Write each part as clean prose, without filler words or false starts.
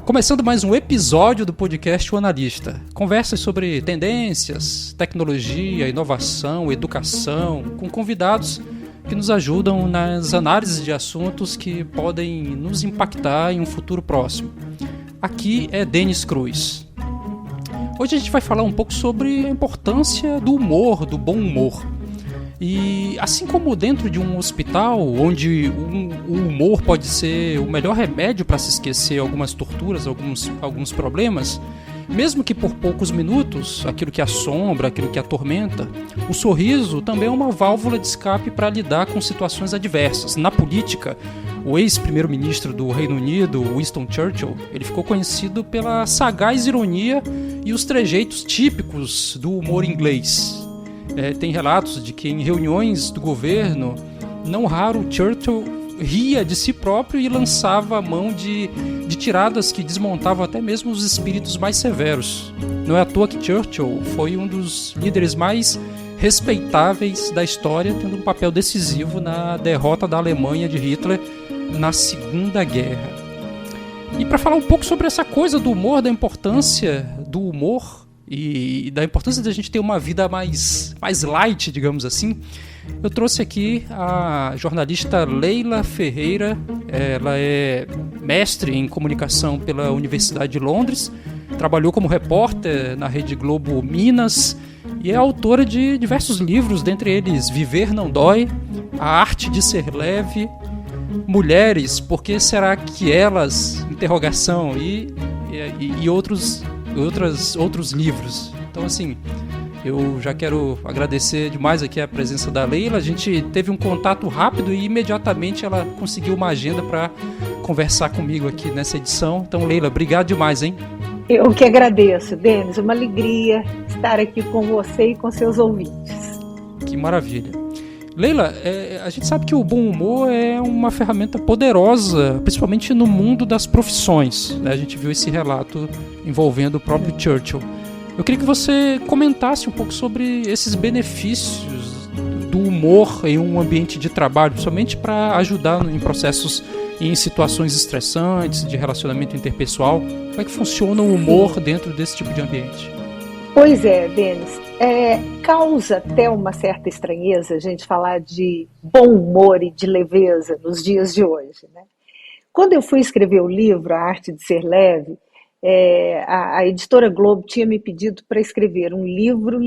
Começando mais um episódio do podcast O Analista. Conversas sobre tendências, tecnologia, inovação, educação, com convidados que nos ajudam nas análises de assuntos que podem nos impactar em um futuro próximo. Aqui é Denis Cruz. Hoje a gente vai falar um pouco sobre a importância do humor, do bom humor. E assim como dentro de um hospital, onde o humor pode ser o melhor remédio para se esquecer algumas torturas, alguns problemas, mesmo que por poucos minutos, aquilo que assombra, aquilo que atormenta, o sorriso também é uma válvula de escape para lidar com situações adversas. Na política, o ex-primeiro-ministro do Reino Unido, Winston Churchill, ele ficou conhecido pela sagaz ironia e os trejeitos típicos do humor inglês. Tem relatos de que em reuniões do governo, não raro Churchill ria de si próprio e lançava a mão de tiradas que desmontavam até mesmo os espíritos mais severos. Não é à toa que Churchill foi um dos líderes mais respeitáveis da história, tendo um papel decisivo na derrota da Alemanha de Hitler na Segunda Guerra. E para falar um pouco sobre essa coisa do humor, da importância do humor e da importância da gente ter uma vida mais light, digamos assim, eu trouxe aqui a jornalista Leila Ferreira. Ela é mestre em comunicação pela Universidade de Londres, trabalhou como repórter na Rede Globo Minas e é autora de diversos livros, dentre eles Viver Não Dói, A Arte de Ser Leve, Mulheres, Por que Será que Elas? Interrogação e outros livros. Então, assim, eu já quero agradecer demais aqui a presença da Leila. A gente teve um contato rápido e imediatamente ela conseguiu uma agenda para conversar comigo aqui nessa edição. Então, Leila, obrigado demais, hein? Eu que agradeço, Denis. Uma alegria estar aqui com você e com seus ouvintes. Que maravilha. Leila, a gente sabe que o bom humor é uma ferramenta poderosa, principalmente no mundo das profissões, né? A gente viu esse relato envolvendo o próprio Churchill. Eu queria que você comentasse um pouco sobre esses benefícios do humor em um ambiente de trabalho, principalmente para ajudar em processos e em situações estressantes, de relacionamento interpessoal. Como é que funciona o humor dentro desse tipo de ambiente? Pois é, Denis. Causa até uma certa estranheza a gente falar de bom humor e de leveza nos dias de hoje, né? Quando eu fui escrever o livro A Arte de Ser Leve, a editora Globo tinha me pedido para escrever um livro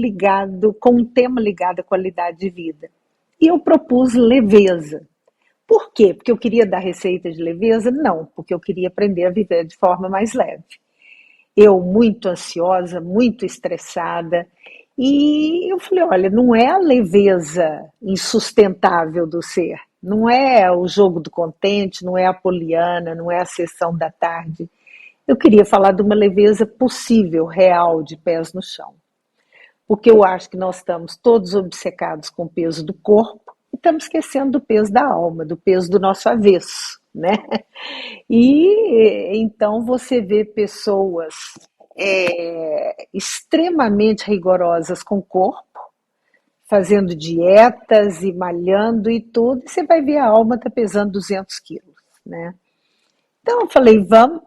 com um tema ligado à qualidade de vida. E eu propus leveza. Por quê? Porque eu queria dar receita de leveza? Não, porque eu queria aprender a viver de forma mais leve. Eu muito ansiosa, muito estressada, e eu falei, olha, não é a leveza insustentável do ser, não é o jogo do contente, não é a poliana, não é a sessão da tarde. Eu queria falar de uma leveza possível, real, de pés no chão. Porque eu acho que nós estamos todos obcecados com o peso do corpo e estamos esquecendo do peso da alma, do peso do nosso avesso, né? E então você vê pessoas extremamente rigorosas com o corpo, fazendo dietas e malhando e tudo, e você vai ver a alma está pesando 200 quilos, né? Então eu falei, vamos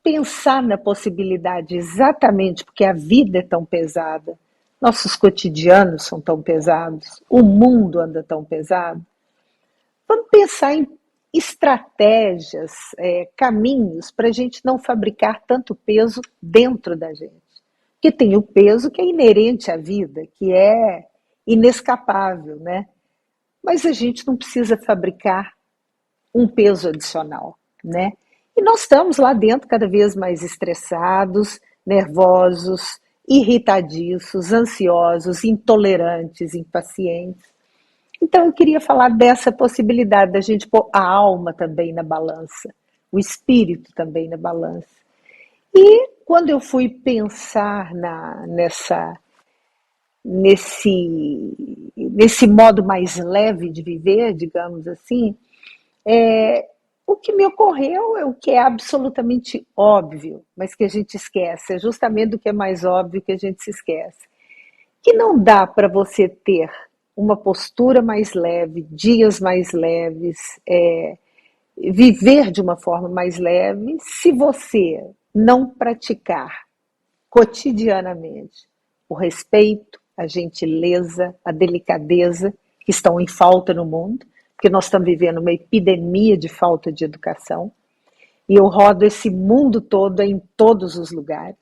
pensar na possibilidade, exatamente porque a vida é tão pesada, nossos cotidianos são tão pesados, o mundo anda tão pesado. Vamos pensar em estratégias, caminhos para a gente não fabricar tanto peso dentro da gente. Porque tem o peso que é inerente à vida, que é inescapável, né? Mas a gente não precisa fabricar um peso adicional, né? E nós estamos lá dentro cada vez mais estressados, nervosos, irritadiços, ansiosos, intolerantes, impacientes. Então eu queria falar dessa possibilidade da gente pôr a alma também na balança, o espírito também na balança. E quando eu fui pensar nesse modo mais leve de viver, digamos assim, o que me ocorreu é o que é absolutamente óbvio, mas que a gente esquece. É justamente do que é mais óbvio que a gente se esquece. Que não dá para você ter uma postura mais leve, dias mais leves, viver de uma forma mais leve, se você não praticar cotidianamente o respeito, a gentileza, a delicadeza que estão em falta no mundo, porque nós estamos vivendo uma epidemia de falta de educação, e eu rodo esse mundo todo em todos os lugares.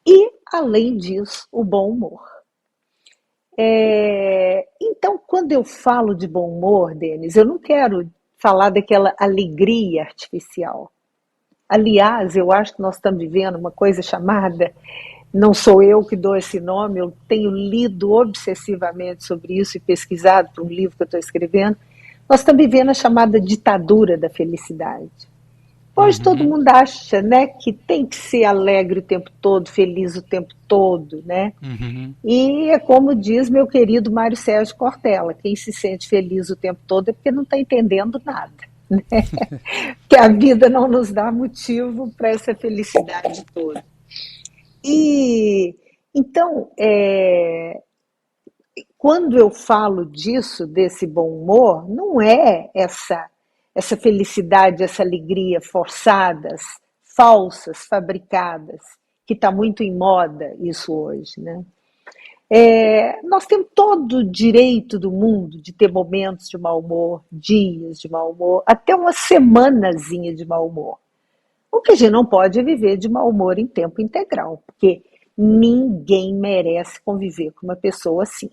E, além disso, o bom humor. Então, quando eu falo de bom humor, Denis, eu não quero falar daquela alegria artificial. Aliás, eu acho que nós estamos vivendo uma coisa chamada, não sou eu que dou esse nome, eu tenho lido obsessivamente sobre isso e pesquisado para um livro que eu estou escrevendo, nós estamos vivendo a chamada ditadura da felicidade. Hoje todo mundo acha, né, que tem que ser alegre o tempo todo, feliz o tempo todo, né? E é como diz meu querido Mário Sérgio Cortella, quem se sente feliz o tempo todo é porque não está entendendo nada, né? Que a vida não nos dá motivo para essa felicidade toda. E então, quando eu falo disso, desse bom humor, não é essa felicidade, essa alegria forçadas, falsas, fabricadas, que está muito em moda isso hoje, né? Nós temos todo o direito do mundo de ter momentos de mau humor, dias de mau humor, até uma semanazinha de mau humor. O que a gente não pode é viver de mau humor em tempo integral, porque ninguém merece conviver com uma pessoa assim.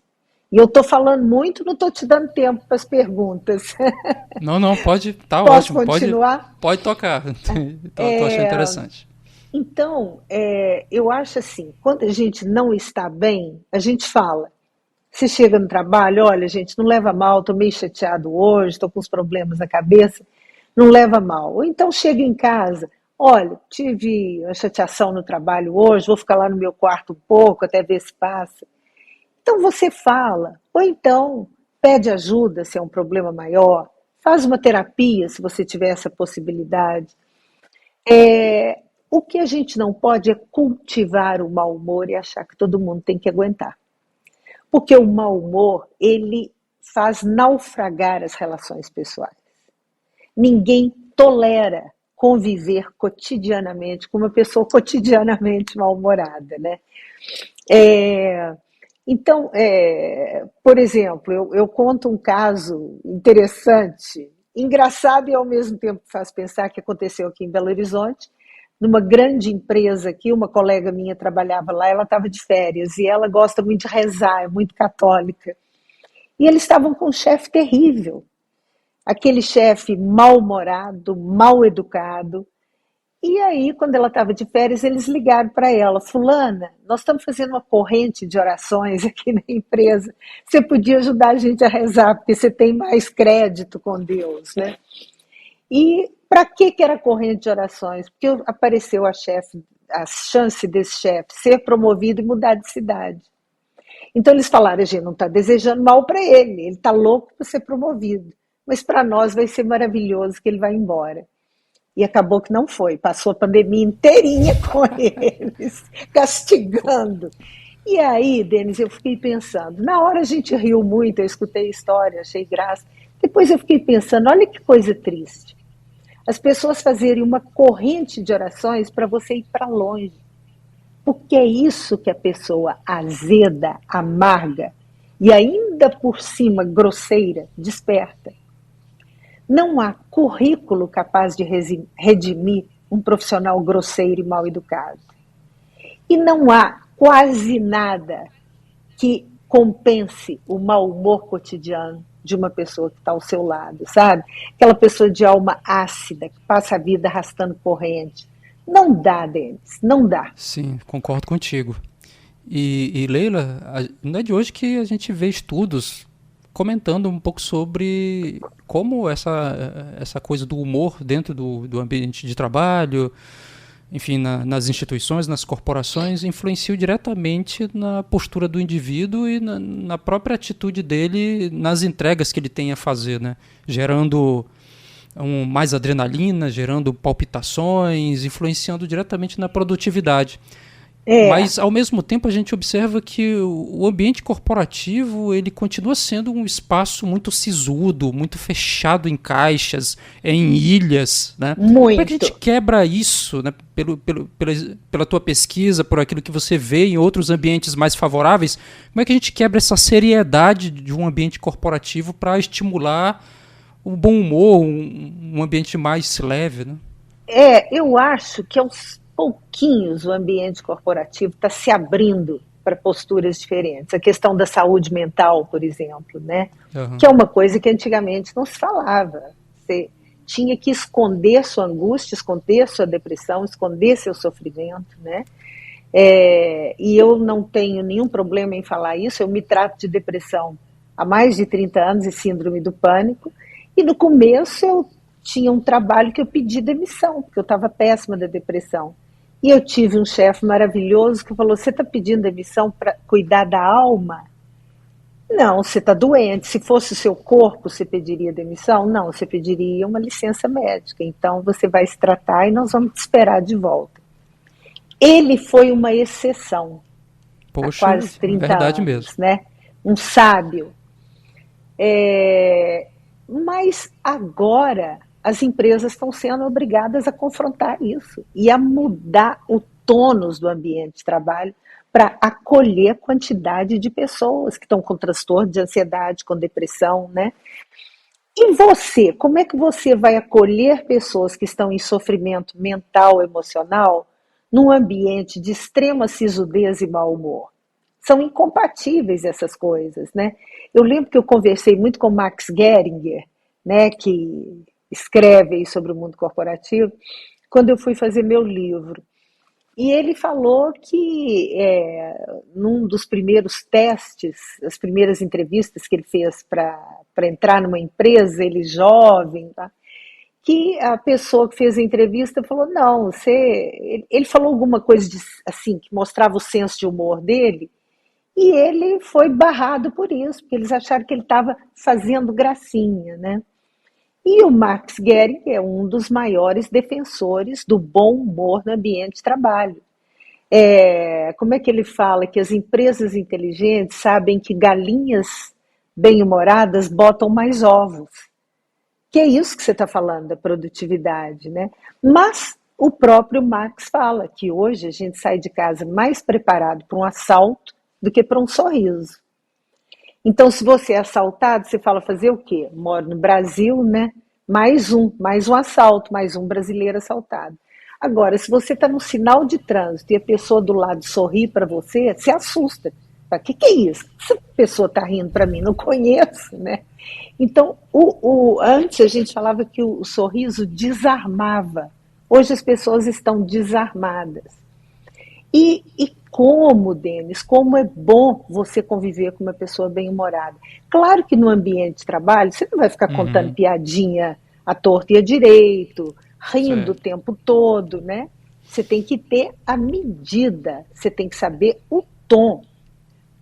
E eu estou falando muito, não estou te dando tempo para as perguntas. Não, pode, tá Posso ótimo, continuar? pode tocar, tô achando interessante. Então, eu acho assim, quando a gente não está bem, a gente fala. Você chega no trabalho, olha, gente, não leva mal, estou meio chateado hoje, estou com uns problemas na cabeça, não leva mal. Ou então chega em casa, olha, tive uma chateação no trabalho hoje, vou ficar lá no meu quarto um pouco até ver se passa. Então você fala, ou então pede ajuda se é um problema maior, faz uma terapia se você tiver essa possibilidade. O que a gente não pode é cultivar o mau humor e achar que todo mundo tem que aguentar. Porque o mau humor, ele faz naufragar as relações pessoais. Ninguém tolera conviver cotidianamente com uma pessoa cotidianamente mal-humorada, né? Então, por exemplo, eu conto um caso interessante, engraçado e ao mesmo tempo faz pensar que aconteceu aqui em Belo Horizonte, numa grande empresa aqui, uma colega minha trabalhava lá, ela estava de férias e ela gosta muito de rezar, é muito católica. E eles estavam com um chefe terrível, aquele chefe mal-humorado, mal educado. E aí, quando ela estava de férias, eles ligaram para ela, fulana, nós estamos fazendo uma corrente de orações aqui na empresa, você podia ajudar a gente a rezar, porque você tem mais crédito com Deus, né? E para que era corrente de orações? Porque apareceu a chance desse chefe ser promovido e mudar de cidade. Então eles falaram, a gente não está desejando mal para ele está louco para ser promovido, mas para nós vai ser maravilhoso que ele vai embora. E acabou que não foi, passou a pandemia inteirinha com eles, castigando. E aí, Denis, eu fiquei pensando, na hora a gente riu muito, eu escutei a história, achei graça, depois eu fiquei pensando, olha que coisa triste. As pessoas fazerem uma corrente de orações para você ir para longe. Porque é isso que a pessoa azeda, amarga e ainda por cima grosseira desperta. Não há currículo capaz de redimir um profissional grosseiro e mal educado. E não há quase nada que compense o mau humor cotidiano de uma pessoa que está ao seu lado, sabe? Aquela pessoa de alma ácida, que passa a vida arrastando corrente. Não dá, Denis, não dá. Sim, concordo contigo. E Leila, não é de hoje que a gente vê estudos comentando um pouco sobre como essa coisa do humor dentro do ambiente de trabalho, enfim, nas instituições, nas corporações, influenciam diretamente na postura do indivíduo e na própria atitude dele nas entregas que ele tem a fazer, né? Gerando mais adrenalina, gerando palpitações, influenciando diretamente na produtividade. Mas, ao mesmo tempo, a gente observa que o ambiente corporativo ele continua sendo um espaço muito sisudo, muito fechado em caixas, em ilhas. Né? Muito. Como é que a gente quebra isso, né? Pela tua pesquisa, por aquilo que você vê em outros ambientes mais favoráveis, como é que a gente quebra essa seriedade de um ambiente corporativo para estimular o bom humor, um ambiente mais leve? Né? Eu acho que aos pouquinhos o ambiente corporativo está se abrindo para posturas diferentes. A questão da saúde mental, por exemplo, né? Que é uma coisa que antigamente não se falava. Você tinha que esconder sua angústia, esconder sua depressão, esconder seu sofrimento, né? E eu não tenho nenhum problema em falar isso, eu me trato de depressão há mais de 30 anos e síndrome do pânico, e no começo eu tinha um trabalho que eu pedi demissão, porque eu estava péssima da depressão. E eu tive um chefe maravilhoso que falou, você está pedindo demissão para cuidar da alma? Não, você está doente. Se fosse o seu corpo, você pediria demissão? Não, você pediria uma licença médica. Então você vai se tratar e nós vamos te esperar de volta. Ele foi uma exceção. Poxa, Há quase 30 verdade anos, mesmo. né? Um sábio. Mas agora as empresas estão sendo obrigadas a confrontar isso e a mudar o tônus do ambiente de trabalho para acolher a quantidade de pessoas que estão com transtorno de ansiedade, com depressão, né? E você, como é que você vai acolher pessoas que estão em sofrimento mental, emocional, num ambiente de extrema sisudez e mau humor? São incompatíveis essas coisas, né? Eu lembro que eu conversei muito com Max Geringer, né, que escreve aí sobre o mundo corporativo, quando eu fui fazer meu livro. E ele falou que num dos primeiros testes, as primeiras entrevistas que ele fez para entrar numa empresa, ele jovem, tá? Que a pessoa que fez a entrevista falou, não, você... Ele falou alguma coisa assim, que mostrava o senso de humor dele, e ele foi barrado por isso, porque eles acharam que ele estava fazendo gracinha, né? E o Max Gehring é um dos maiores defensores do bom humor no ambiente de trabalho. Como é que ele fala? Que as empresas inteligentes sabem que galinhas bem-humoradas botam mais ovos. Que é isso que você está falando, da produtividade, né? Mas o próprio Max fala que hoje a gente sai de casa mais preparado para um assalto do que para um sorriso. Então, se você é assaltado, você fala fazer o quê? Moro no Brasil, né? Mais um assalto, mais um brasileiro assaltado. Agora, se você está no sinal de trânsito e a pessoa do lado sorri para você, você assusta. O que é isso? Essa pessoa está rindo para mim, não conheço, né? Então, antes a gente falava que o sorriso desarmava. Hoje as pessoas estão desarmadas. E como, Denis, como é bom você conviver com uma pessoa bem-humorada. Claro que no ambiente de trabalho você não vai ficar contando piadinha à torta e à direito, rindo o tempo todo, né? Você tem que ter a medida, você tem que saber o tom.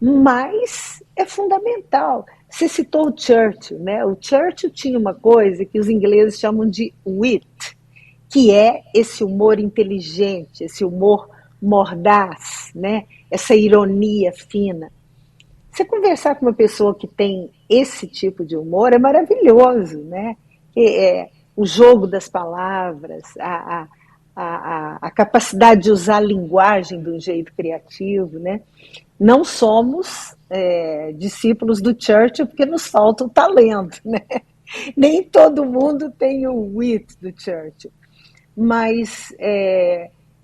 Mas é fundamental. Você citou o Churchill, né? O Churchill tinha uma coisa que os ingleses chamam de wit, que é esse humor inteligente, esse humor mordaz, né? Essa ironia fina. Você conversar com uma pessoa que tem esse tipo de humor é maravilhoso, né? O jogo das palavras, a capacidade de usar a linguagem de um jeito criativo, né? Não somos discípulos do Churchill porque nos falta o talento, né? Nem todo mundo tem o wit do Churchill, mas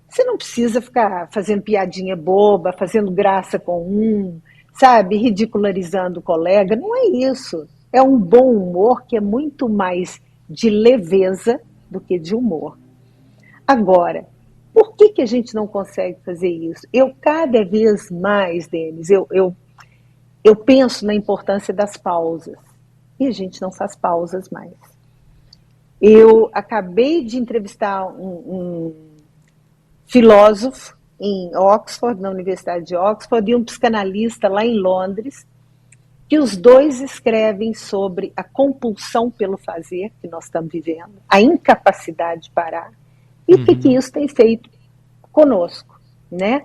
você não precisa ficar fazendo piadinha boba, fazendo graça com sabe, ridicularizando o colega, não é isso. É um bom humor que é muito mais de leveza do que de humor. Agora, por que a gente não consegue fazer isso? Eu cada vez mais, Denis, eu penso na importância das pausas, e a gente não faz pausas mais. Eu acabei de entrevistar um filósofo em Oxford, na Universidade de Oxford, e um psicanalista lá em Londres, que os dois escrevem sobre a compulsão pelo fazer que nós estamos vivendo, a incapacidade de parar, e o que isso tem feito conosco, né?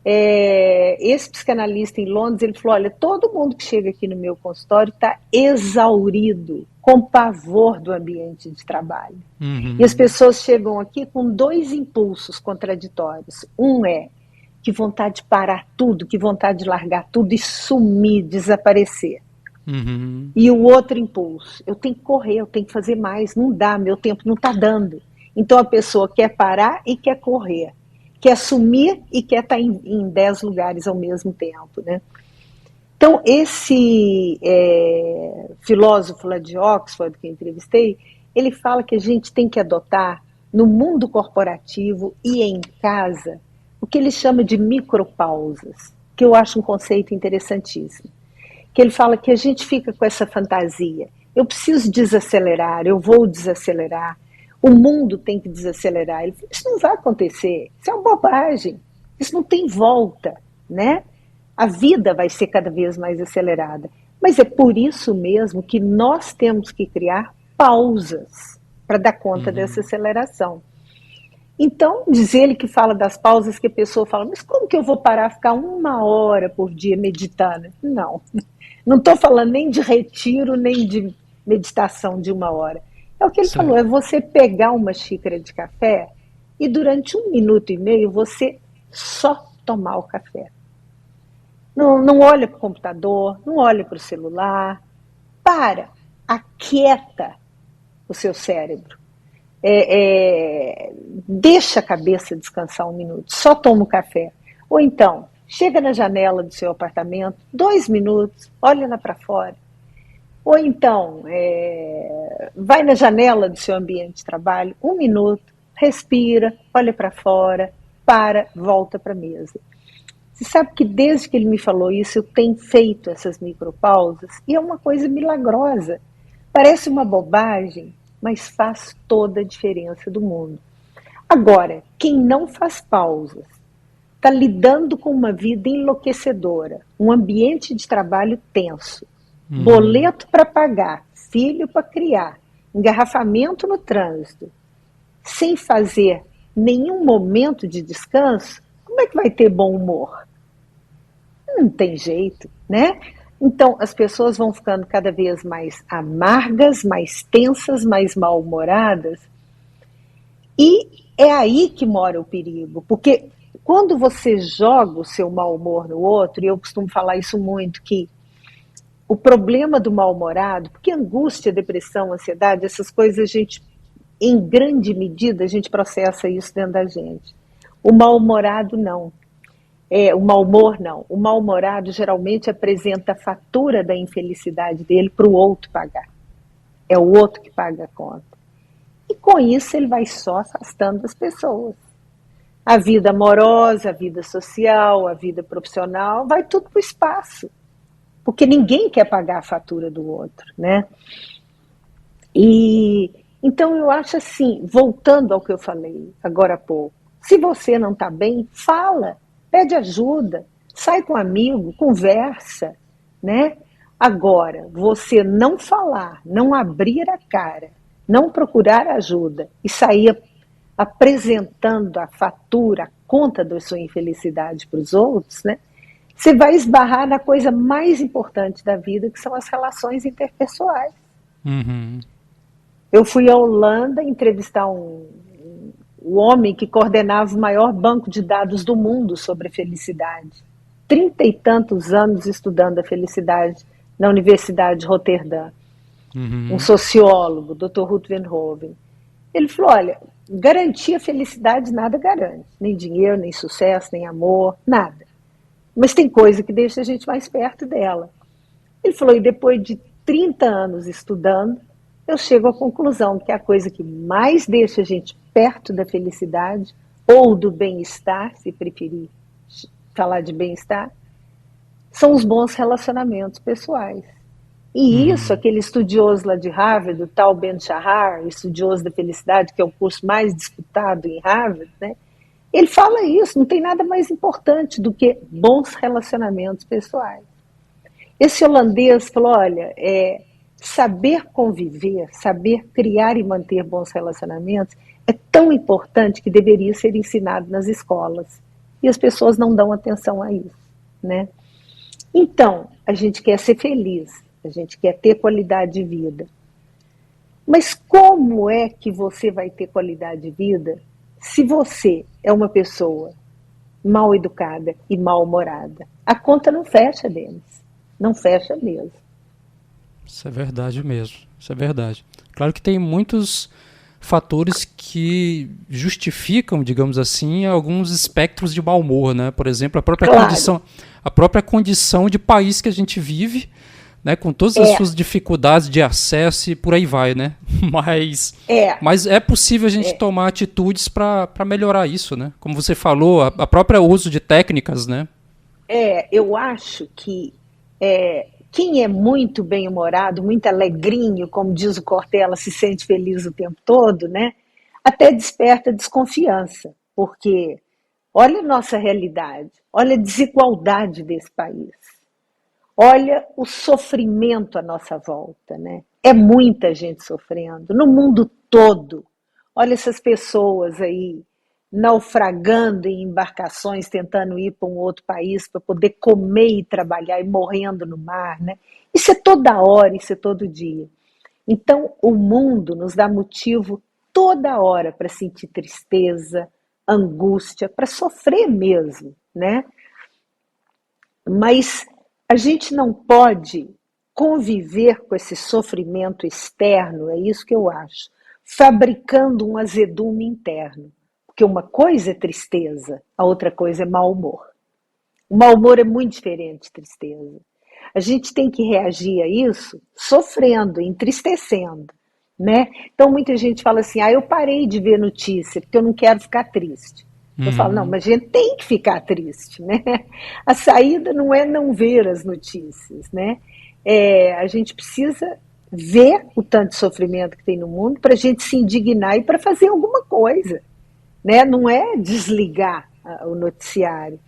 Esse psicanalista em Londres, ele falou, olha, todo mundo que chega aqui no meu consultório está exaurido, com pavor do ambiente de trabalho. E as pessoas chegam aqui com dois impulsos contraditórios. Um é que vontade de parar tudo, que vontade de largar tudo e sumir, desaparecer. E o outro impulso, eu tenho que correr, eu tenho que fazer mais, não dá, meu tempo não está dando. Então a pessoa quer parar e quer correr, quer sumir e quer estar em 10 lugares ao mesmo tempo, né? Então esse filósofo lá de Oxford que eu entrevistei, ele fala que a gente tem que adotar no mundo corporativo e em casa o que ele chama de micropausas, que eu acho um conceito interessantíssimo. Que ele fala que a gente fica com essa fantasia, eu preciso desacelerar, eu vou desacelerar, o mundo tem que desacelerar. Ele fala, isso não vai acontecer, isso é uma bobagem, isso não tem volta, né? A vida vai ser cada vez mais acelerada. Mas é por isso mesmo que nós temos que criar pausas para dar conta dessa aceleração. Então, diz ele que fala das pausas que a pessoa fala, mas como que eu vou parar, ficar 1 hora por dia meditando? Não estou falando nem de retiro, nem de meditação de 1 hora. É o que ele falou, é você pegar uma xícara de café e durante 1 minuto e meio você só tomar o café. Não olha para o computador, não olha para o celular, aquieta o seu cérebro. Deixa a cabeça descansar 1 minuto, só toma o café. Ou então, chega na janela do seu apartamento, 2 minutos, olha lá para fora. Ou então, vai na janela do seu ambiente de trabalho, 1 minuto, respira, olha para fora, volta para a mesa. Você sabe que desde que ele me falou isso, eu tenho feito essas micropausas e é uma coisa milagrosa. Parece uma bobagem, mas faz toda a diferença do mundo. Agora, quem não faz pausas, está lidando com uma vida enlouquecedora, um ambiente de trabalho tenso, boleto para pagar, filho para criar, engarrafamento no trânsito, sem fazer nenhum momento de descanso, como é que vai ter bom humor? Não tem jeito, né? Então, as pessoas vão ficando cada vez mais amargas, mais tensas, mais mal-humoradas. E é aí que mora o perigo, porque quando você joga o seu mau humor no outro, e eu costumo falar isso muito, que o problema do mal-humorado, porque angústia, depressão, ansiedade, essas coisas a gente, em grande medida, a gente processa isso dentro da gente. O mal-humorado não. O mau humor não. O mal-humorado geralmente apresenta a fatura da infelicidade dele para o outro pagar. É o outro que paga a conta. E com isso ele vai só afastando as pessoas. A vida amorosa, a vida social, a vida profissional, vai tudo para o espaço. Porque ninguém quer pagar a fatura do outro, né? E então eu acho assim, voltando ao que eu falei agora há pouco, se você não está bem, fala. Pede ajuda, sai com um amigo, conversa, né? Agora, você não falar, não abrir a cara, não procurar ajuda e sair apresentando a fatura, a conta da sua infelicidade para os outros, né? Você vai esbarrar na coisa mais importante da vida, que são as relações interpessoais. Eu fui à Holanda entrevistar o homem que coordenava o maior banco de dados do mundo sobre a felicidade. 30 e tantos anos estudando a felicidade na Universidade de Roterdã. Um sociólogo, Dr. Ruth Venhoven. Ele falou, olha, garantir a felicidade nada garante. Nem dinheiro, nem sucesso, nem amor, nada. Mas tem coisa que deixa a gente mais perto dela. Ele falou, e depois de 30 anos estudando, eu chego à conclusão que a coisa que mais deixa a gente perto da felicidade, ou do bem-estar, se preferir falar de bem-estar, são os bons relacionamentos pessoais. E isso, aquele estudioso lá de Harvard, o Tal Ben-Shahar, estudioso da felicidade, que é o curso mais disputado em Harvard, né? Ele fala isso, não tem nada mais importante do que bons relacionamentos pessoais. Esse holandês falou, olha, saber conviver, saber criar e manter bons relacionamentos é tão importante que deveria ser ensinado nas escolas. E as pessoas não dão atenção a isso, né? Então, a gente quer ser feliz, a gente quer ter qualidade de vida. Mas como é que você vai ter qualidade de vida se você é uma pessoa mal educada e mal-humorada? A conta não fecha, Denis. Não fecha mesmo. Isso é verdade mesmo. Isso é verdade. Claro que tem muitos fatores que justificam, digamos assim, alguns espectros de mau humor, né? Por exemplo, Claro. a própria condição de país que a gente vive, né? Com todas as suas dificuldades de acesso e por aí vai, né? Mas, É, mas é possível a gente tomar atitudes para melhorar isso, né? Como você falou, a própria uso de técnicas, né? eu acho que quem é muito bem-humorado, muito alegrinho, como diz o Cortella, se sente feliz o tempo todo, né? Até desperta desconfiança, porque olha a nossa realidade, olha a desigualdade desse país, olha o sofrimento à nossa volta, né? É muita gente sofrendo, no mundo todo. Olha essas pessoas aí naufragando em embarcações, tentando ir para um outro país para poder comer e trabalhar e morrendo no mar, né? Isso é toda hora, isso é todo dia. Então, o mundo nos dá motivo toda hora para sentir tristeza, angústia, para sofrer mesmo, né? Mas a gente não pode conviver com esse sofrimento externo, é isso que eu acho, fabricando um azedume interno. Porque uma coisa é tristeza, a outra coisa é mau humor. O mau humor é muito diferente de tristeza. A gente tem que reagir a isso sofrendo, entristecendo, né? Então muita gente fala assim, eu parei de ver notícia porque eu não quero ficar triste. Eu falo, não, Uhum. mas a gente tem que ficar triste, né? A saída não é não ver as notícias, né? A gente precisa ver o tanto de sofrimento que tem no mundo para a gente se indignar e para fazer alguma coisa, né? Não é desligar o noticiário.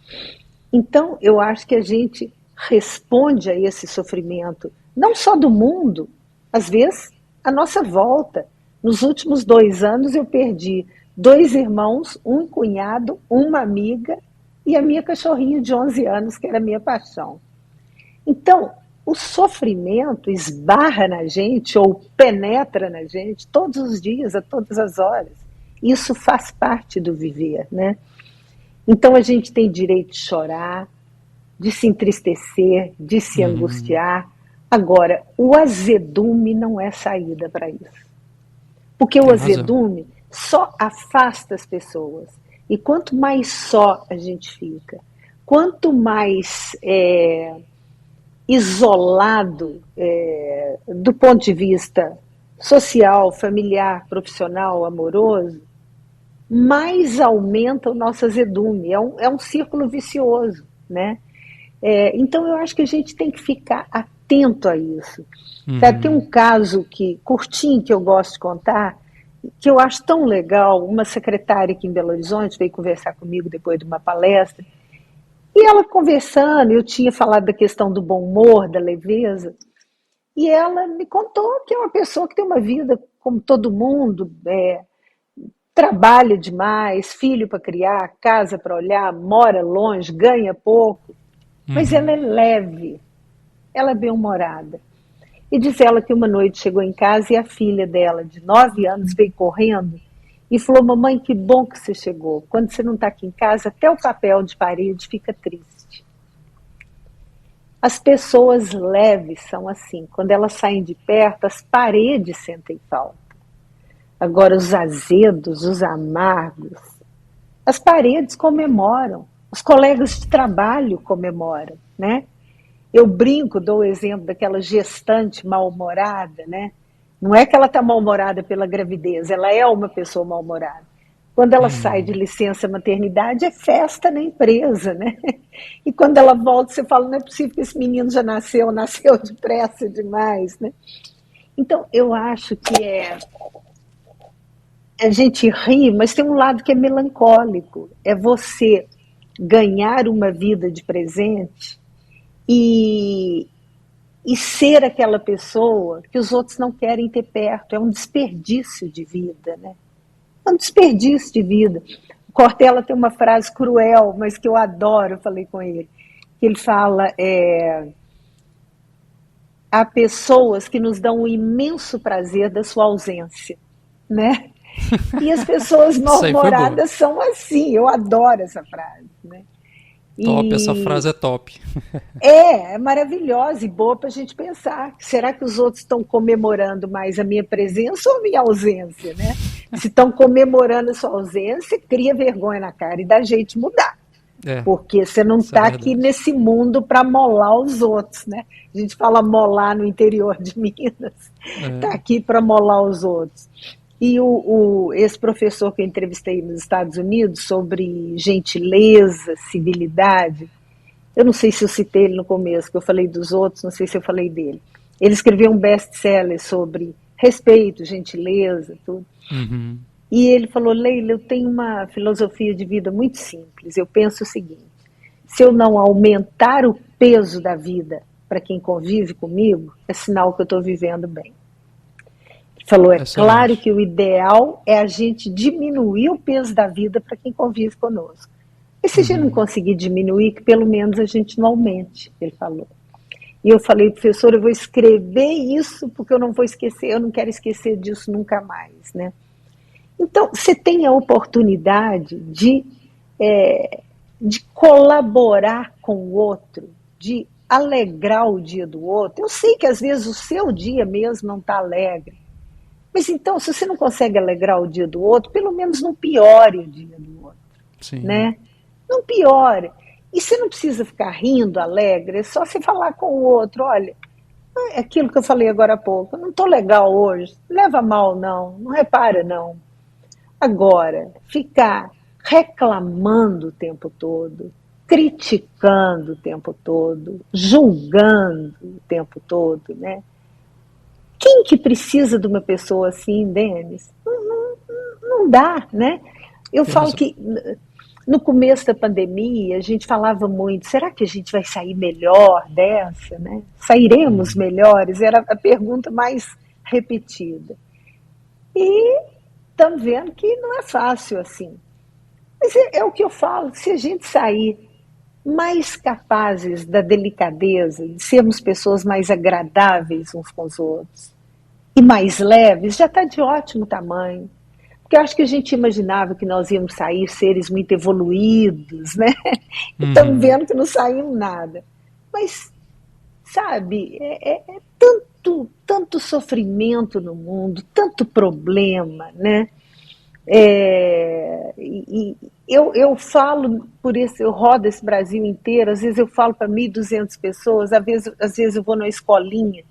Então, eu acho que a gente responde a esse sofrimento, não só do mundo, às vezes, a nossa volta. Nos últimos 2 anos, eu perdi 2 irmãos, um cunhado, uma amiga e a minha cachorrinha de 11 anos, que era a minha paixão. Então, o sofrimento esbarra na gente ou penetra na gente todos os dias, a todas as horas. Isso faz parte do viver, né? Então, a gente tem direito de chorar, de se entristecer, de se Uhum. angustiar. Agora, o azedume não é saída para isso. Porque o Tem razão. azedume só afasta as pessoas. E quanto mais só a gente fica, quanto mais isolado do ponto de vista social, familiar, profissional, amoroso, mais aumenta o nosso azedume. É um círculo vicioso, né? Então, eu acho que a gente tem que ficar atento a isso. Sabe, tem Uhum. um caso curtinho que eu gosto de contar, que eu acho tão legal. Uma secretária aqui em Belo Horizonte veio conversar comigo depois de uma palestra, e ela conversando, eu tinha falado da questão do bom humor, da leveza, e ela me contou que é uma pessoa que tem uma vida como todo mundo, trabalha demais, filho para criar, casa para olhar, mora longe, ganha pouco, mas ela Uhum. é leve, ela é bem-humorada. E diz ela que uma noite chegou em casa e a filha dela, de 9 anos, veio correndo e falou: Mamãe, que bom que você chegou. Quando você não está aqui em casa, até o papel de parede fica triste. As pessoas leves são assim. Quando elas saem de perto, as paredes sentem falta. Agora, os azedos, os amargos, as paredes comemoram. Os colegas de trabalho comemoram, né? Eu brinco, dou o exemplo daquela gestante mal-humorada, né? Não é que ela está mal-humorada pela gravidez, ela é uma pessoa mal-humorada. Quando ela sai de Uhum. licença maternidade, é festa na empresa, né? E quando ela volta, você fala, não é possível que esse menino já nasceu depressa demais, né? Então, eu acho que a gente ri, mas tem um lado que é melancólico. É você ganhar uma vida de presente e e ser aquela pessoa que os outros não querem ter perto. É um desperdício de vida, né? É um desperdício de vida. O Cortella tem uma frase cruel, mas que eu adoro, eu falei com ele, que ele fala, há pessoas que nos dão o imenso prazer da sua ausência, né? E as pessoas Isso aí foi boa. mal-humoradas são assim, eu adoro essa frase, né? Top, essa E frase é top. é maravilhosa e boa para a gente pensar. Será que os outros estão comemorando mais a minha presença ou a minha ausência, né? Se estão comemorando a sua ausência, cria vergonha na cara e dá jeito de mudar. É, Porque você não isso é está aqui verdade. nesse mundo para molar os outros, né? A gente fala molar no interior de Minas, está É. aqui para molar os outros. E esse professor que eu entrevistei nos Estados Unidos sobre gentileza, civilidade, eu não sei se eu citei ele no começo, que eu falei dos outros, não sei se eu falei dele. Ele escreveu um best-seller sobre respeito, gentileza, tudo. Uhum. E ele falou, Leila, eu tenho uma filosofia de vida muito simples. Eu penso o seguinte, se eu não aumentar o peso da vida para quem convive comigo, é sinal que eu estou vivendo bem. Ele falou, é claro Excelente. que o ideal é a gente diminuir o peso da vida para quem convive conosco. E se a gente não Uhum. conseguir diminuir, que pelo menos a gente não aumente, ele falou. E eu falei, professor, eu vou escrever isso porque eu não vou esquecer, eu não quero esquecer disso nunca mais, né? Então, você tem a oportunidade de colaborar com o outro, de alegrar o dia do outro. Eu sei que às vezes o seu dia mesmo não está alegre, mas então, se você não consegue alegrar o dia do outro, pelo menos não piore o dia do outro, Sim. né? Não piore. E você não precisa ficar rindo, alegre, é só você falar com o outro, olha, é aquilo que eu falei agora há pouco, eu não estou legal hoje, leva mal não, não repara não. Agora, ficar reclamando o tempo todo, criticando o tempo todo, julgando o tempo todo, né? Quem que precisa de uma pessoa assim, Denis? Não dá, né? Eu Tem falo razão. que no começo da pandemia a gente falava muito, será que a gente vai sair melhor dessa, né? Sairemos Uhum. melhores? Era a pergunta mais repetida. E estamos vendo que não é fácil assim. Mas é o que eu falo, se a gente sair mais capazes da delicadeza, de sermos pessoas mais agradáveis uns com os outros e mais leves, já está de ótimo tamanho. Porque eu acho que a gente imaginava que nós íamos sair seres muito evoluídos, né? E estamos Uhum. vendo que não saímos nada. Mas, sabe, é tanto sofrimento no mundo, tanto problema, né? Eu falo por isso, eu rodo esse Brasil inteiro, às vezes eu falo para 1.200 pessoas, às vezes eu vou numa escolinha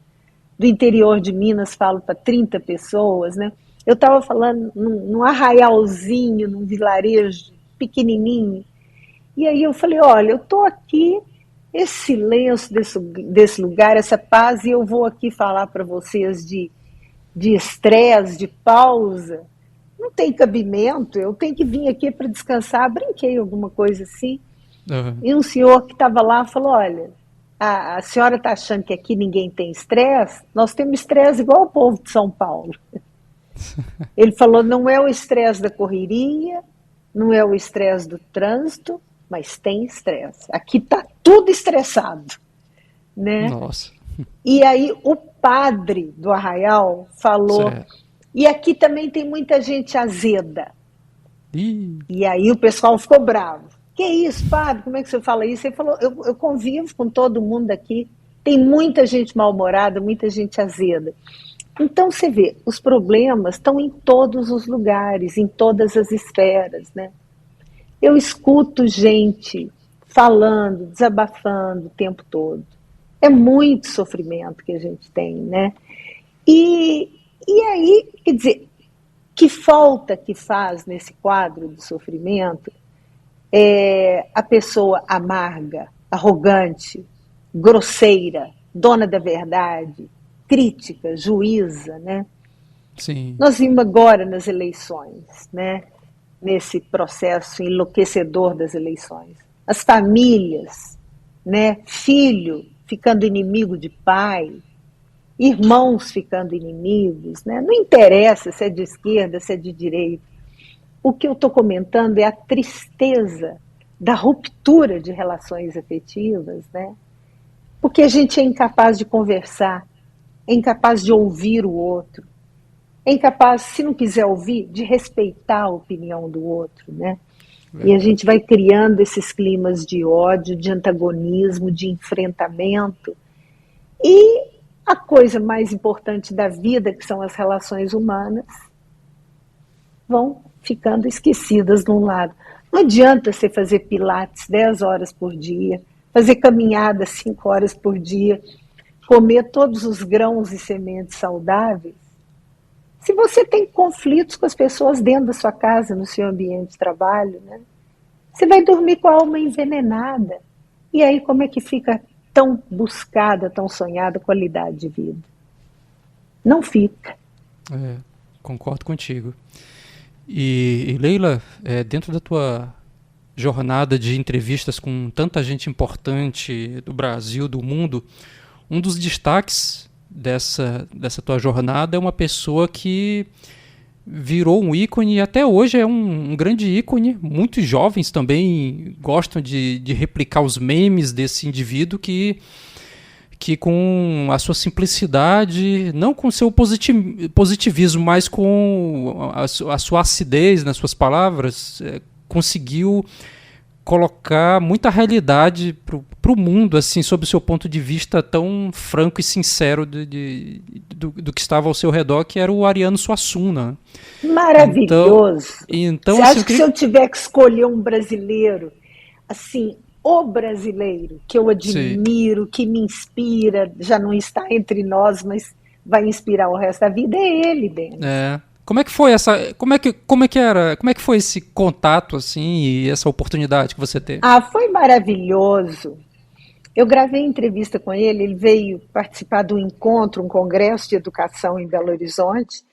do interior de Minas, falo para 30 pessoas, né? Eu estava falando num arraialzinho, num vilarejo pequenininho, e aí eu falei, olha, eu estou aqui, esse silêncio desse lugar, essa paz, e eu vou aqui falar para vocês de estresse, de pausa, não tem cabimento, eu tenho que vir aqui para descansar, brinquei alguma coisa assim, Uhum. e um senhor que estava lá falou, olha, a senhora está achando que aqui ninguém tem estresse? Nós temos estresse igual o povo de São Paulo. Ele falou, não é o estresse da correria, não é o estresse do trânsito, mas tem estresse. Aqui está tudo estressado, né? Nossa. E aí o padre do Arraial falou, Certo. e aqui também tem muita gente azeda. Ih. E aí o pessoal ficou bravo. Que isso, padre? Como é que você fala isso? Ele falou, eu convivo com todo mundo aqui, tem muita gente mal-humorada, muita gente azeda. Então você vê, os problemas estão em todos os lugares, em todas as esferas, né? Eu escuto gente falando, desabafando o tempo todo. É muito sofrimento que a gente tem, né? E, e aí, quer dizer, que falta que faz nesse quadro de sofrimento é a pessoa amarga, arrogante, grosseira, dona da verdade, crítica, juíza, né? Sim. Nós vimos agora nas eleições, né? Nesse processo enlouquecedor das eleições. As famílias, né? Filho ficando inimigo de pai, irmãos ficando inimigos, né? Não interessa se é de esquerda, se é de direita. O que eu estou comentando é a tristeza da ruptura de relações afetivas, né? Porque a gente é incapaz de conversar, é incapaz de ouvir o outro, é incapaz, se não quiser ouvir, de respeitar a opinião do outro, né? E a gente vai criando esses climas de ódio, de antagonismo, de enfrentamento. E a coisa mais importante da vida, que são as relações humanas, vão ficando esquecidas de um lado. Não adianta você fazer pilates 10 horas por dia, fazer caminhada 5 horas por dia, comer todos os grãos e sementes saudáveis, se você tem conflitos com as pessoas dentro da sua casa, no seu ambiente de trabalho, né? Você vai dormir com a alma envenenada. E aí como é que fica tão buscada, tão sonhada qualidade de vida? Não fica. Concordo contigo. E Leila, dentro da tua jornada de entrevistas com tanta gente importante do Brasil, do mundo, um dos destaques dessa tua jornada é uma pessoa que virou um ícone e até hoje é um grande ícone. Muitos jovens também gostam de replicar os memes desse indivíduo que com a sua simplicidade, não com o seu positivismo, mas com a sua acidez nas suas palavras, conseguiu colocar muita realidade para o mundo, assim, sob o seu ponto de vista tão franco e sincero do que estava ao seu redor, que era o Ariano Suassuna. Maravilhoso. Então Você assim, acha que se eu tiver que escolher um brasileiro, assim, o brasileiro que eu admiro, que me inspira, já não está entre nós, mas vai inspirar o resto da vida, é ele, Denis. Como é que foi como é que foi esse contato assim e essa oportunidade que você teve? Foi maravilhoso. Eu gravei entrevista com ele, ele veio participar do encontro, um congresso de educação em Belo Horizonte,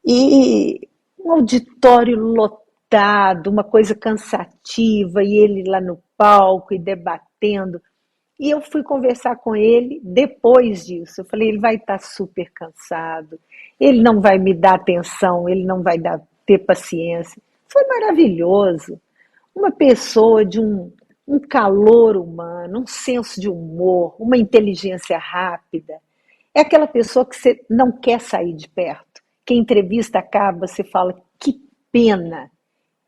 e um auditório lotado, uma coisa cansativa, e ele lá no palco e debatendo. E eu fui conversar com ele depois disso. Eu falei, ele vai estar super cansado, ele não vai me dar atenção, ele não vai ter paciência. Foi maravilhoso. Uma pessoa de um calor humano, um senso de humor, uma inteligência rápida. É aquela pessoa que você não quer sair de perto. Que a entrevista acaba, você fala, que pena,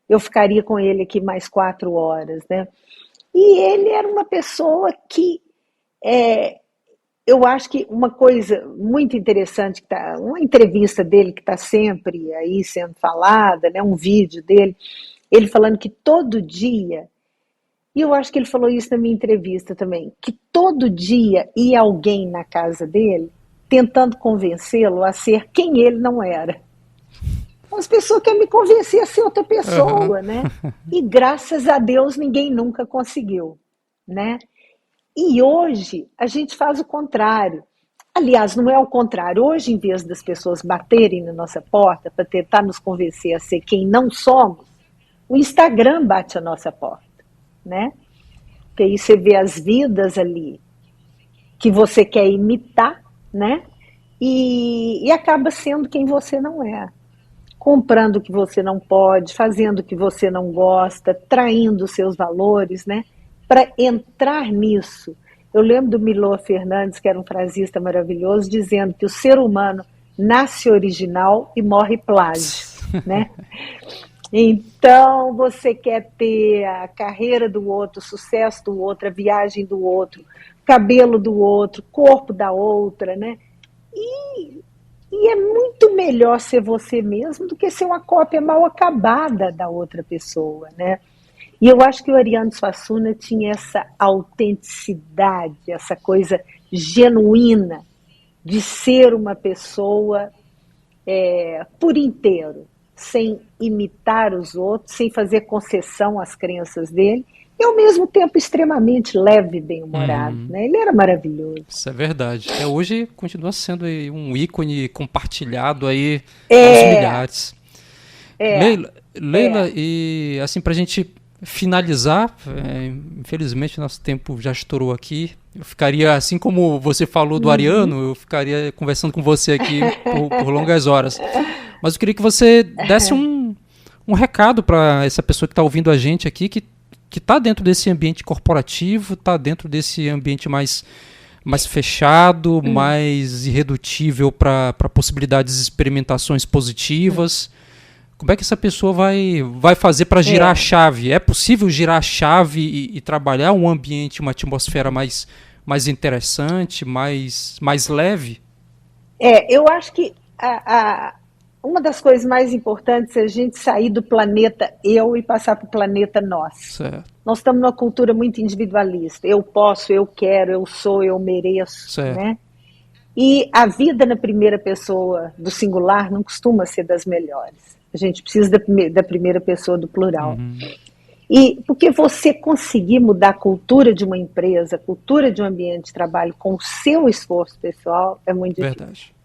eu ficaria com ele aqui mais 4 horas, né? E ele era uma pessoa que, eu acho que uma coisa muito interessante, uma entrevista dele que está sempre aí sendo falada, né, um vídeo dele, ele falando que todo dia, e eu acho que ele falou isso na minha entrevista também, que todo dia ia alguém na casa dele tentando convencê-lo a ser quem ele não era. As pessoas querem me convencer a ser outra pessoa, né? E graças a Deus ninguém nunca conseguiu, né? E hoje a gente faz o contrário. Aliás, não é o contrário. Hoje, em vez das pessoas baterem na nossa porta para tentar nos convencer a ser quem não somos, o Instagram bate a nossa porta, né? Porque aí você vê as vidas ali que você quer imitar, né? E acaba sendo quem você não é. Comprando o que você não pode, fazendo o que você não gosta, traindo os seus valores, né? Para entrar nisso. Eu lembro do Milor Fernandes, que era um frasista maravilhoso, dizendo que o ser humano nasce original e morre plágio, né? Então, você quer ter a carreira do outro, o sucesso do outro, a viagem do outro, o cabelo do outro, o corpo da outra, né? E é muito melhor ser você mesmo do que ser uma cópia mal acabada da outra pessoa, né? E eu acho que o Ariano Suassuna tinha essa autenticidade, essa coisa genuína de ser uma pessoa por inteiro, sem imitar os outros, sem fazer concessão às crenças dele, e ao mesmo tempo extremamente leve e bem-humorado, né? Ele era maravilhoso. Isso é verdade. Até hoje continua sendo aí um ícone compartilhado aí aos milhares. Leila, e assim, pra gente finalizar, infelizmente nosso tempo já estourou aqui. Eu ficaria, assim como você falou do Ariano, eu ficaria conversando com você aqui por longas horas. Mas eu queria que você desse um recado para essa pessoa que está ouvindo a gente aqui, que está dentro desse ambiente corporativo, está dentro desse ambiente mais fechado, mais irredutível para possibilidades de experimentações positivas. Como é que essa pessoa vai fazer para girar a chave? É possível girar a chave e trabalhar um ambiente, uma atmosfera mais interessante, mais leve? Eu acho que uma das coisas mais importantes é a gente sair do planeta eu e passar para o planeta nós. Certo. Nós estamos numa cultura muito individualista. Eu posso, eu quero, eu sou, eu mereço. Certo. Né? E a vida na primeira pessoa do singular não costuma ser das melhores. A gente precisa da primeira pessoa do plural. E porque você conseguir mudar a cultura de uma empresa, a cultura de um ambiente de trabalho com o seu esforço pessoal é muito difícil. Verdade.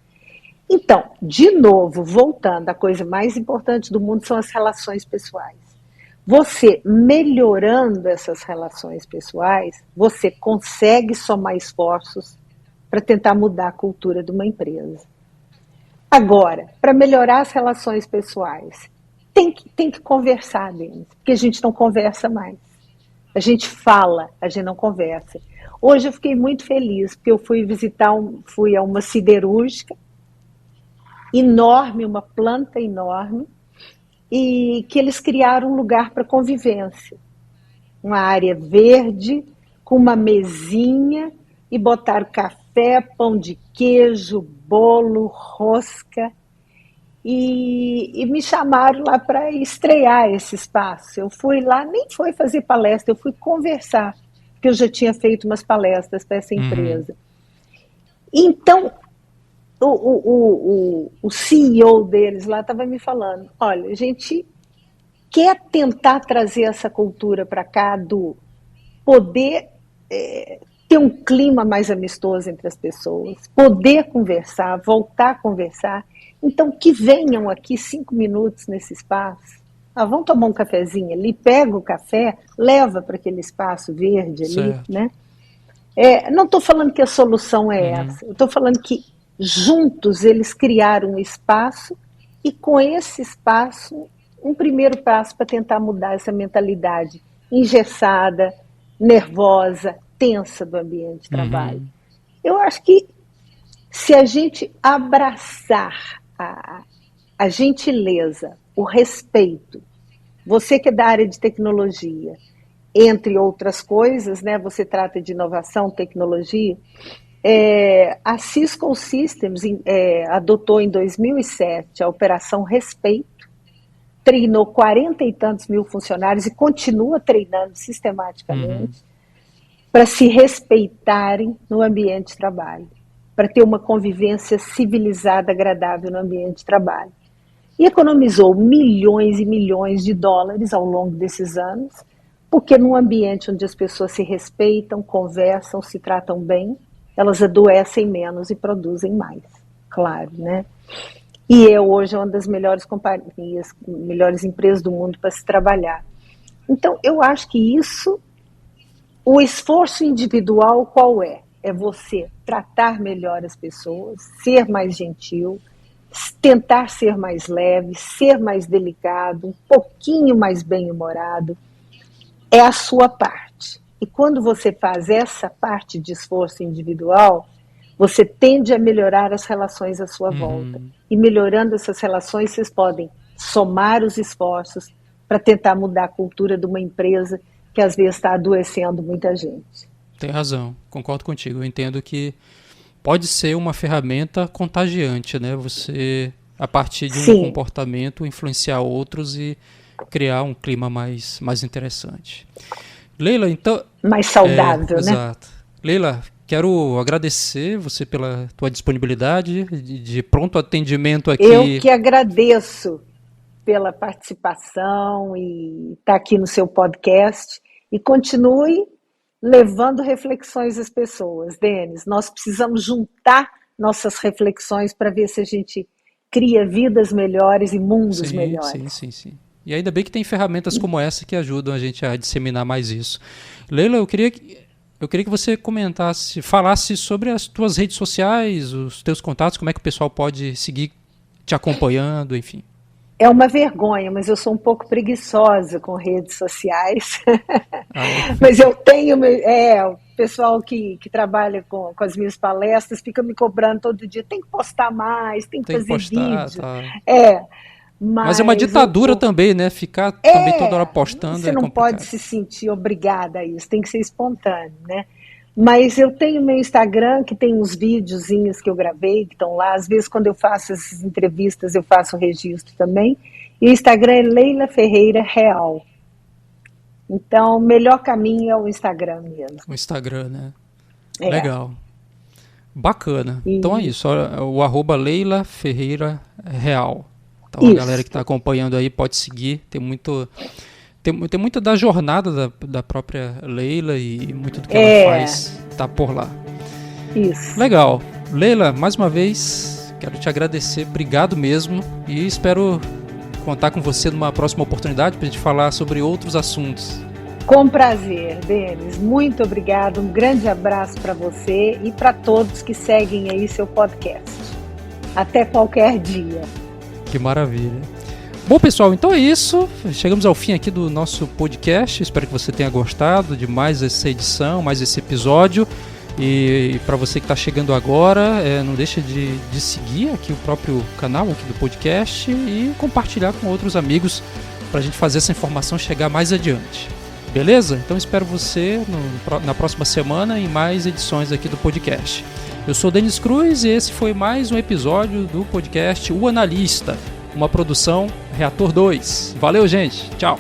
Então, de novo, voltando, a coisa mais importante do mundo são as relações pessoais. Você melhorando essas relações pessoais, você consegue somar esforços para tentar mudar a cultura de uma empresa. Agora, para melhorar as relações pessoais, tem que conversar, Denis, porque a gente não conversa mais. A gente fala, a gente não conversa. Hoje eu fiquei muito feliz, porque eu fui a uma siderúrgica enorme, uma planta enorme, e que eles criaram um lugar para convivência. Uma área verde, com uma mesinha, e botaram café, pão de queijo, bolo, rosca, e me chamaram lá para estrear esse espaço. Eu fui lá, nem foi fazer palestra, eu fui conversar, porque eu já tinha feito umas palestras para essa empresa. Então, o CEO deles lá estava me falando, olha, a gente quer tentar trazer essa cultura para cá do poder ter um clima mais amistoso entre as pessoas, poder conversar, voltar a conversar. Então, que venham aqui 5 minutos nesse espaço. Vão tomar um cafezinho ali, pega o café, leva para aquele espaço verde ali. Certo. Né? Não estou falando que a solução é essa, eu estou falando que juntos eles criaram um espaço e com esse espaço, um primeiro passo para tentar mudar essa mentalidade engessada, nervosa, tensa do ambiente de trabalho. Eu acho que se a gente abraçar a gentileza, o respeito, você que é da área de tecnologia, entre outras coisas, né, você trata de inovação, tecnologia, a Cisco Systems adotou em 2007 a Operação Respeito, treinou 40 e tantos mil funcionários e continua treinando sistematicamente para se respeitarem no ambiente de trabalho, para ter uma convivência civilizada, agradável no ambiente de trabalho. E economizou milhões e milhões de dólares ao longo desses anos, porque num ambiente onde as pessoas se respeitam, conversam, se tratam bem, elas adoecem menos e produzem mais, claro, né? E hoje uma das melhores companhias, melhores empresas do mundo para se trabalhar. Então, eu acho que isso, o esforço individual qual é? É você tratar melhor as pessoas, ser mais gentil, tentar ser mais leve, ser mais delicado, um pouquinho mais bem-humorado, é a sua parte. E quando você faz essa parte de esforço individual, você tende a melhorar as relações à sua volta. E melhorando essas relações, vocês podem somar os esforços para tentar mudar a cultura de uma empresa que às vezes está adoecendo muita gente. Tem razão, concordo contigo. Eu entendo que pode ser uma ferramenta contagiante, né? Você, a partir de um comportamento, influenciar outros e criar um clima mais interessante. Leila, então... mais saudável, né? Exato. Leila, quero agradecer você pela tua disponibilidade, de pronto atendimento aqui. Eu que agradeço pela participação e estar aqui no seu podcast. E continue levando reflexões às pessoas. Denis, nós precisamos juntar nossas reflexões para ver se a gente cria vidas melhores e mundos melhores. Sim. E ainda bem que tem ferramentas como essa que ajudam a gente a disseminar mais isso. Leila, eu queria que você falasse sobre as tuas redes sociais, os teus contatos, como é que o pessoal pode seguir te acompanhando, enfim. É uma vergonha, mas eu sou um pouco preguiçosa com redes sociais. Mas eu tenho... o pessoal que trabalha com as minhas palestras fica me cobrando todo dia. Tem que postar mais, tem que fazer vídeo. Tá. Mas é uma ditadura também, né? Ficar também toda hora postando você não complicado. pode se sentir obrigada a isso, tem que ser espontâneo, né? Mas eu tenho meu Instagram, que tem uns videozinhos que eu gravei, que estão lá. Às vezes, quando eu faço essas entrevistas, eu faço o registro também. E o Instagram é Leila Ferreira Real. Então, o melhor caminho é o Instagram mesmo. O Instagram, né? Legal. Bacana. Então é isso. O @ Leila Ferreira Real. Então, a galera que está acompanhando aí pode seguir. Tem muito da jornada da própria Leila e muito do que ela faz tá por lá. Isso. Legal. Leila, mais uma vez, quero te agradecer. Obrigado mesmo. E espero contar com você numa próxima oportunidade para a gente falar sobre outros assuntos. Com prazer, Denis. Muito obrigado. Um grande abraço para você e para todos que seguem aí seu podcast. Até qualquer dia. Que maravilha. Bom, pessoal, então é isso. Chegamos ao fim aqui do nosso podcast. Espero que você tenha gostado de mais essa edição, mais esse episódio. E para você que está chegando agora, não deixa de seguir aqui o próprio canal aqui do podcast e compartilhar com outros amigos para a gente fazer essa informação chegar mais adiante. Beleza? Então espero você na próxima semana em mais edições aqui do podcast. Eu sou Denis Cruz e esse foi mais um episódio do podcast O Analista, uma produção Reator 2. Valeu, gente. Tchau.